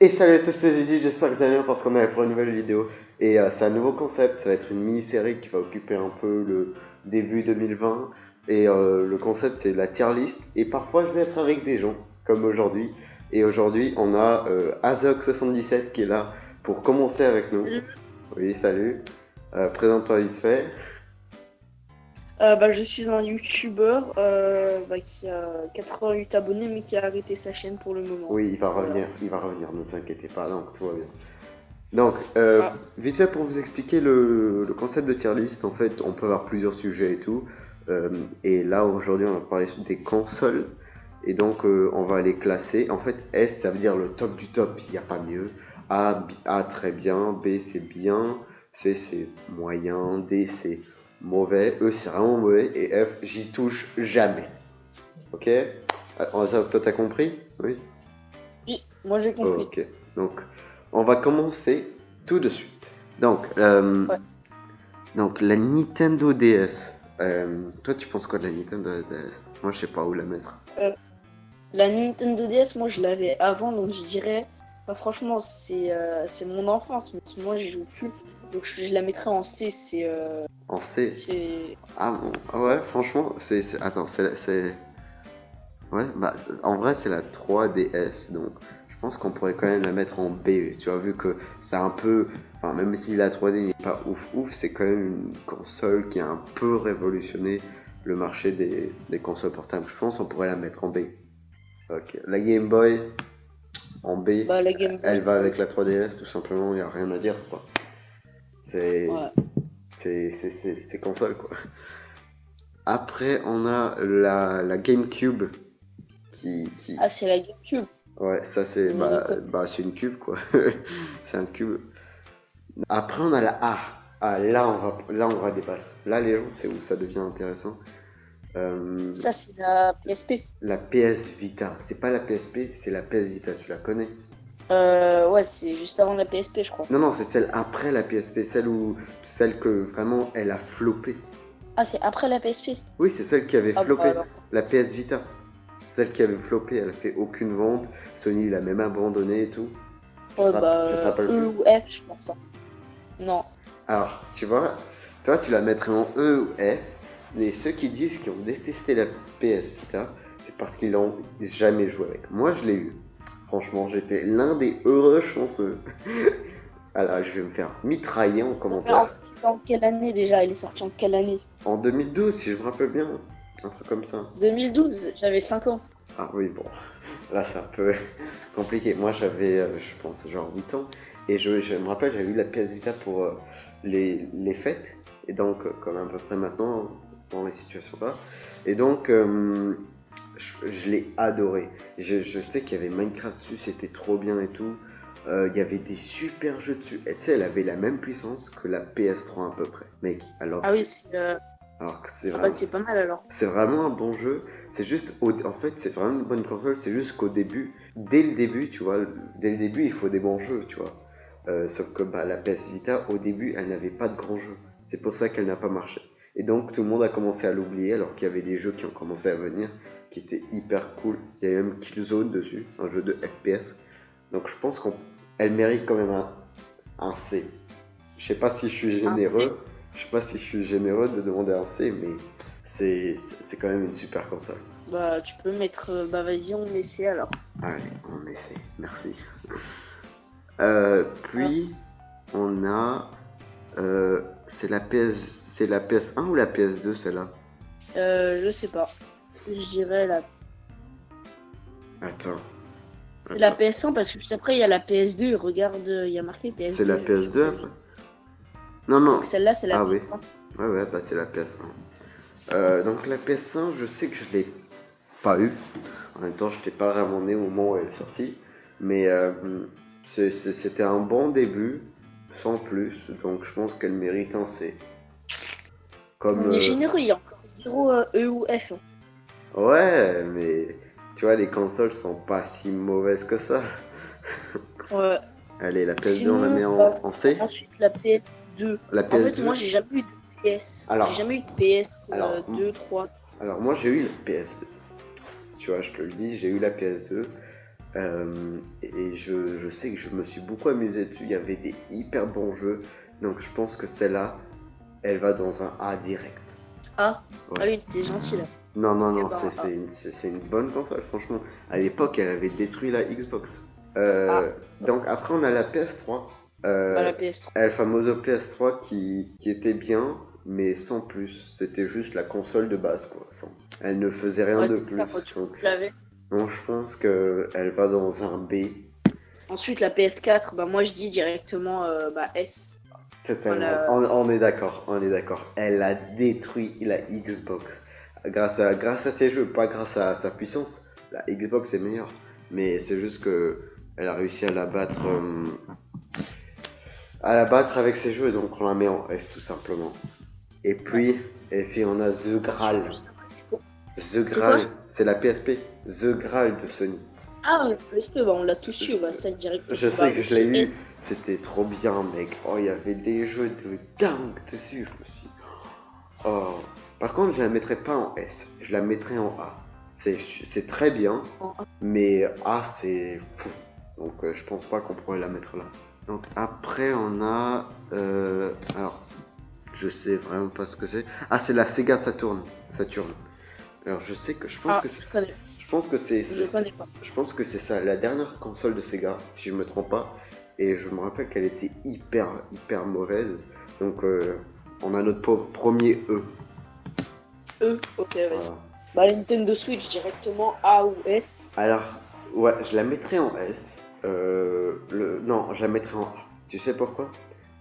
Et salut à tous, c'est Jody, j'espère que vous allez bien parce qu'on est là pour une nouvelle vidéo. Et c'est un nouveau concept, ça va être une mini-série qui va occuper un peu le début 2020. Et le concept c'est la tier list. Et parfois je vais être avec des gens, comme aujourd'hui. Et aujourd'hui on a Azok77 qui est là pour commencer avec nous. Salut. Oui, salut. Présente-toi vite fait. Je suis un youtubeur qui a 88 abonnés mais qui a arrêté sa chaîne pour le moment. Oui, Voilà. il va revenir, ne vous inquiétez pas, donc tout va bien. Donc, Ah, vite fait pour vous expliquer le concept de tier list, en fait, on peut avoir plusieurs sujets et tout. Et là, aujourd'hui, on va parler des consoles. Et donc, on va les classer. En fait, S, ça veut dire le top du top, il n'y a pas mieux. A, très bien. B, c'est bien. C, c'est moyen. D, c'est mauvais. E, c'est vraiment mauvais. Et F, j'y touche jamais. Ok? Toi, t'as compris? Oui? oui, moi j'ai compris. Ok, donc on va commencer tout de suite. Donc, Ouais. donc la Nintendo DS. Toi, tu penses quoi de la Nintendo DS? Moi, je sais pas où la mettre. Euh, la Nintendo DS, moi je l'avais avant, donc je dirais, franchement, c'est mon enfance, mais moi j'y joue plus. Donc je la mettrais en C. En C. C'est... Ah bon, ah ouais, franchement, attends, ouais, bah, en vrai, c'est la 3DS, donc je pense qu'on pourrait quand même la mettre en B, tu vois, vu que c'est un peu, enfin, même si la 3D n'est pas ouf ouf, c'est quand même une console qui a un peu révolutionné le marché des consoles portables. Je pense qu'on pourrait la mettre en B. Ok, la Game Boy en B, Bah, la Game elle Boy, va oui. avec la 3DS, tout simplement, il n'y a rien à dire, quoi. C'est, Ouais. c'est console, quoi. Après, on a la GameCube qui, Ah, c'est la GameCube. ouais, ça c'est On est d'accord. c'est une cube quoi. C'est un cube. Après on a la A. Ah là on va débattre. Là les gens c'est où ça devient intéressant. Euh, Ça, c'est la PSP. la PS Vita. C'est pas la PSP, c'est la PS Vita, tu la connais? Ouais, c'est juste avant la PSP, je crois. Non non, c'est celle après la PSP, celle que vraiment elle a floppé. Ah, c'est après la PSP? Oui, c'est celle qui avait Ah bah floppé, alors. la PS Vita. Celle qui avait floppé, elle a fait aucune vente. Sony l'a même abandonné et tout. Ouais, Tu te rappelles E plus? ou F, je pense, hein. Non. Alors, tu vois, toi tu la mettrais en E ou F, mais ceux qui disent qu'ils ont détesté la PS Vita, c'est parce qu'ils l'ont jamais joué avec. Moi je l'ai eu. Franchement, j'étais l'un des heureux chanceux. Alors, je vais me faire mitrailler en Non, mais en fait, commentaire. c'était en quelle année déjà? Il est sorti en quelle année? En 2012, si je me rappelle bien, un truc comme ça. 2012, j'avais 5 ans. Ah oui, bon, là c'est un peu compliqué. Moi j'avais, je pense, genre 8 ans, et je me rappelle, j'avais eu la PS Vita pour les fêtes, et donc, comme à peu près maintenant, dans les situations là. Et donc, je l'ai adoré. Je sais qu'il y avait Minecraft dessus, c'était trop bien et tout. Il y avait des super jeux dessus. Et tu sais, elle avait la même puissance que la PS3 à peu près. Mec, Ah oui, alors que c'est ah bah, vraiment, c'est pas mal alors. c'est vraiment un bon jeu. C'est juste, en fait, c'est vraiment une bonne console. C'est juste qu'au début, dès le début, tu vois, dès le début, il faut des bons jeux, tu vois. Sauf que bah, la PS Vita, au début, elle n'avait pas de grands jeux. C'est pour ça qu'elle n'a pas marché. Et donc, tout le monde a commencé à l'oublier, alors qu'il y avait des jeux qui ont commencé à venir, qui étaient hyper cool. Il y avait même Killzone dessus, un jeu de FPS. Donc, je pense qu'elle mérite quand même un C. Je sais pas si je suis Un C? généreux. Je sais pas si je suis généreux de demander un C, mais c'est quand même une super console. Bah, tu peux mettre. Bah, vas-y, on met C alors. Allez, on essaie. Merci. Ah, Puis on a c'est la PS1 ou la PS2 celle-là? je sais pas. Je dirais la. Attends, C'est la attends. PS1 parce que juste après, il y a la PS2. Regarde, il y a marqué C'est la PS2 sur PS2 celle-ci. après? Non, Donc non. celle-là, c'est la Ah oui. PS1. Ouais, ouais, bah c'est la PS1. Donc la PS1, je sais que je l'ai pas eu. En même temps, je n'étais pas vraiment né au moment où elle est sortie. Mais c'était un bon début, sans plus. Donc je pense qu'elle mérite un C. Comme. On est généreux, il y a encore zéro E ou F, hein. Ouais, mais tu vois, les consoles sont pas si mauvaises que ça. Ouais. Allez, la PS2, on la Sinon, met en C. ensuite la PS2. La En fait, moi, PS2. j'ai jamais eu de PS. J'ai Alors, jamais eu de PS alors, 2, 3. alors moi j'ai eu la PS2. Tu vois, je te le dis, j'ai eu la PS2. Et je sais que je me suis beaucoup amusé dessus. Il y avait des hyper bons jeux. Donc je pense que celle-là, elle va dans un A direct. Ah, Ouais. ah oui, t'es gentil là. Non, non, Ok, non, bah, c'est une bonne console, franchement. À l'époque, elle avait détruit la Xbox. ah, Donc après, on a la PS3. bah Euh, la PS3. El Famoso PS3 qui était bien, mais sans plus. C'était juste la console de base, quoi. Elle ne faisait rien Ouais, de c'est ça, quand plus. tu Donc, l'avais. je pense qu'elle va dans un B. Ensuite, la PS4, bah moi je dis directement bah, S. Totalement. Voilà. On est d'accord, on est d'accord. Elle a détruit la Xbox. Grâce à ses jeux, pas grâce à sa puissance. La Xbox est meilleure. Mais c'est juste que elle a réussi à la battre avec ses jeux, donc on la met en S tout simplement. Et Ouais. puis, on a The Graal. C'est quoi? The C'est quoi? Graal, c'est la PSP. The Graal de Sony. Ah, PSP, bah on l'a tous eu, bah ça directement. Je sais Bah que je l'ai aussi eu, S. c'était trop bien, mec. Oh, il y avait des jeux de dingue dessus. Je me suis dit, oh. Par contre, je la mettrais pas en S, je la mettrais en A. C'est très bien, mais A c'est fou. Donc je pense pas qu'on pourrait la mettre là. Donc après on a... alors, je sais vraiment pas ce que c'est. Ah, c'est la Sega Saturn. Saturn. Alors je sais que je pense Ah, que c'est... je connais. Je pense que Je connais pas. je pense que c'est ça, la dernière console de Sega, si je me trompe pas. Et je me rappelle qu'elle était hyper mauvaise. Donc on a notre premier E. Ok, vas-y. Voilà. Bah la Nintendo Switch directement A ou S. Alors, ouais, je la mettrais en S. Non, je la mettrais en A. Tu sais pourquoi?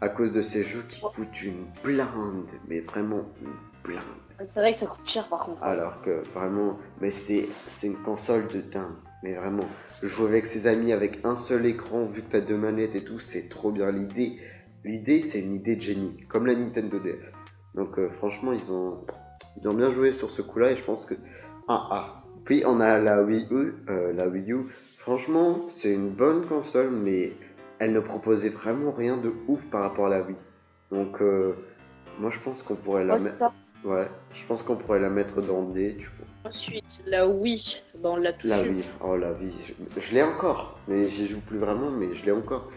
À cause de ces jeux qui coûtent une blinde, mais vraiment une blinde. C'est vrai que ça coûte cher par contre. Hein. Alors que vraiment, mais c'est une console de dingue. Mais vraiment, jouer avec ses amis avec un seul écran, vu que t'as deux manettes et tout, c'est trop bien. L'idée, c'est une idée de génie, comme la Nintendo DS. Donc franchement, ils ont bien joué sur ce coup-là et je pense que un A. Puis on a la Wii U, Franchement, c'est une bonne console, mais elle ne proposait vraiment rien de ouf par rapport à la Wii. Donc moi, je pense qu'on pourrait la Ouais, c'est mettre. ça. Ouais, je pense qu'on pourrait la mettre dans D, tu vois. Ensuite, la Wii, bah on l'a tous La eu. Wii, oh la Wii, je l'ai encore, mais j'y joue plus vraiment, mais je l'ai encore.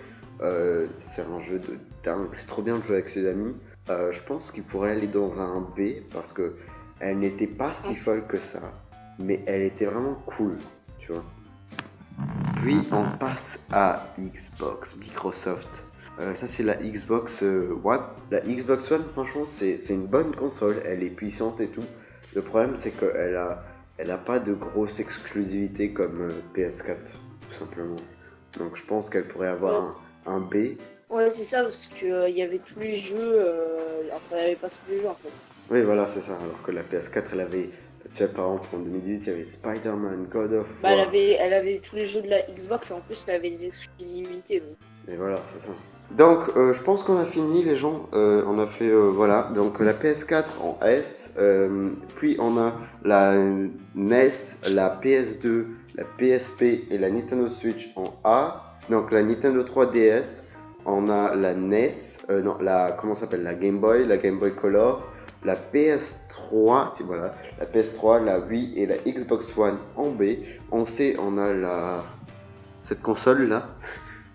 C'est un jeu de dingue, c'est trop bien de jouer avec ses amis. Je pense qu'il pourrait aller dans un B parce que elle n'était pas si folle que ça, mais elle était vraiment cool, tu vois. Puis on passe à Xbox, Microsoft. Ça c'est la Xbox One. La Xbox One, franchement, c'est une bonne console, elle est puissante et tout. Le problème c'est elle a pas de grosse exclusivité comme PS4, tout simplement. Donc je pense qu'elle pourrait avoir un B. Ouais, c'est ça, parce que il y avait tous les jeux. Enfin, il n'y avait pas tous les jeux en fait. Oui, voilà, c'est ça. Alors que la PS4, elle avait, tu sais, par exemple, en 2018, il y avait Spider-Man, God of Bah, War. elle avait tous les jeux de la Xbox et en plus, elle avait des exclusivités. Donc. Et voilà, c'est ça. Donc, je pense qu'on a fini, les gens. On a fait, voilà. Donc, la PS4 en S. Puis, on a la NES, la PS2, la PSP et la Nintendo Switch en A. Donc, la Nintendo 3DS. On a la NES. Non, comment ça s'appelle? La Game Boy, la Game Boy Color. La PS3, si voilà. La PS3, la Wii et la Xbox One en B. En C, on a cette console là.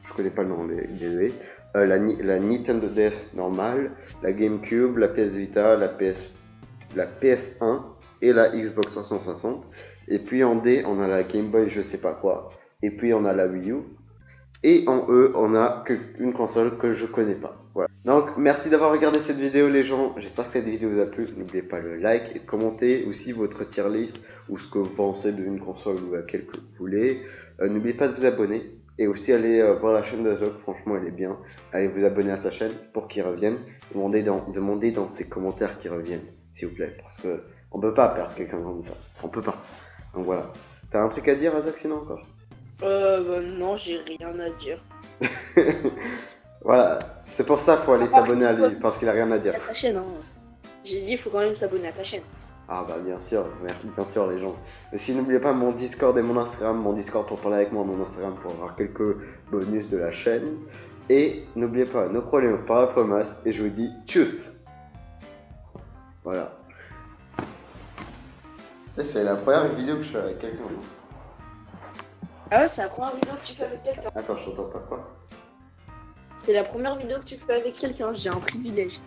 Je connais pas le nom, désolé. La Nintendo DS normale, la GameCube, la PS Vita, la PS1 et la Xbox 360. Et puis en D, on a la Game Boy, je sais pas quoi. Et puis on a la Wii U. Et en E, on a une console que je connais pas. Voilà. Donc, merci d'avoir regardé cette vidéo, les gens. J'espère que cette vidéo vous a plu. N'oubliez pas le like et de commenter aussi votre tier list ou ce que vous pensez d'une console ou laquelle que vous voulez. N'oubliez pas de vous abonner. Et aussi aller voir la chaîne d'Azok, franchement elle est bien. Allez vous abonner à sa chaîne pour qu'il revienne. Demandez dans ses commentaires qu'il revienne, s'il vous plaît. Parce que on peut pas perdre quelqu'un comme ça. On peut pas. Donc voilà. T'as un truc à dire, Azok, sinon encore? Bah, non, j'ai rien à dire. Voilà. C'est pour ça qu'il faut aller s'abonner à lui, parce qu'il a rien à dire. À sa chaîne, hein. J'ai dit, il faut quand même s'abonner à ta chaîne. Ah bah bien sûr les gens. Aussi n'oubliez pas mon Discord et mon Instagram, mon Discord pour parler avec moi, mon Instagram pour avoir quelques bonus de la chaîne. Et n'oubliez pas, nos problèmes par la promesse, et je vous dis tchuss. Voilà. C'est la première vidéo que je fais avec quelqu'un. Ah ouais, c'est la première vidéo que tu fais avec quelqu'un. Attends, je t'entends pas quoi. C'est la première vidéo que tu fais avec quelqu'un, j'ai un privilège.